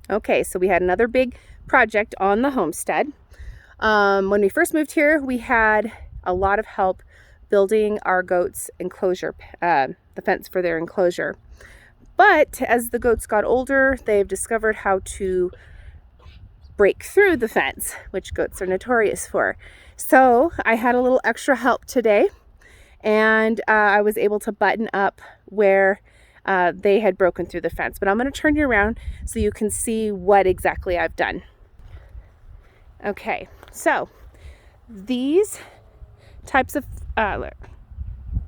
Okay, so we had another big project on the homestead. When we first moved here, we had a lot of help building our goats' enclosure, the fence for their enclosure. But as the goats got older, they've discovered how to break through the fence, which goats are notorious for. So I had a little extra help today, and I was able to button up where they had broken through the fence. But I'm going to turn you around so you can see what exactly I've done. Okay, so these types of, let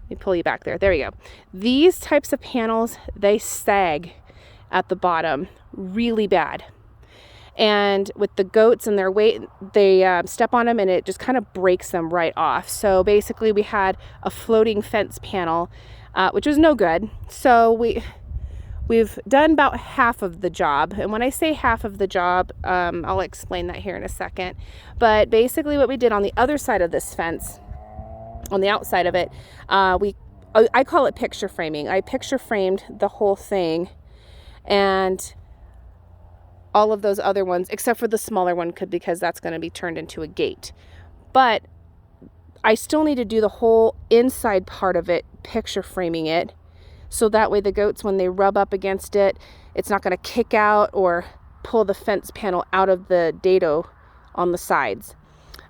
me pull you back there. There we go. These types of panels, they sag at the bottom really bad. And with the goats and their weight, they step on them and it just kind of breaks them right off. So basically we had a floating fence panel, which was no good. So we've done about half of the job. And when I say half of the job, I'll explain that here in a second. But basically what we did on the other side of this fence, on the outside of it, I call it picture framing. I picture framed the whole thing, and all of those other ones, except for the smaller one, because that's going to be turned into a gate. But I still need to do the whole inside part of it, picture framing it, so that way the goats, when they rub up against it, it's not going to kick out or pull the fence panel out of the dado on the sides.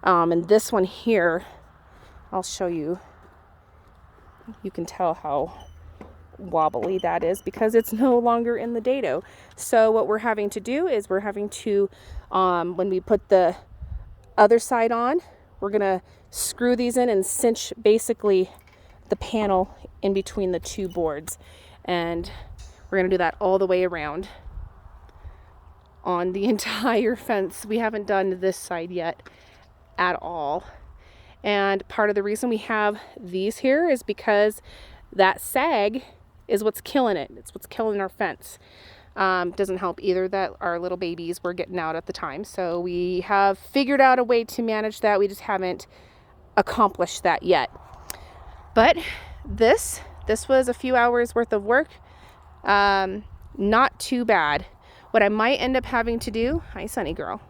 And this one here, I'll show you. You can tell how wobbly that is because it's no longer in the dado. So what we're having to do is we're having to, when we put the other side on, we're going to screw these in and cinch basically the panel in between the two boards. And we're going to do that all the way around on the entire fence. We haven't done this side yet at all. And part of the reason we have these here is because that sag is what's killing it. It's what's killing our fence. Doesn't help either that our little babies were getting out at the time. So we have figured out a way to manage that. We just haven't accomplished that yet. But this was a few hours worth of work. Not too bad. What I might end up having to do, hi Sunny girl.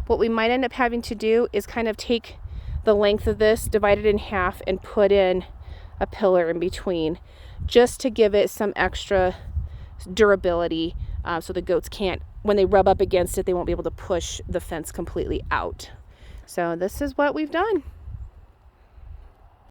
What we might end up having to do is kind of take the length of this, divide it in half, and put in a pillar in between, just to give it some extra durability, so the goats can't, when they rub up against it, they won't be able to push the fence completely out. So this is what we've done.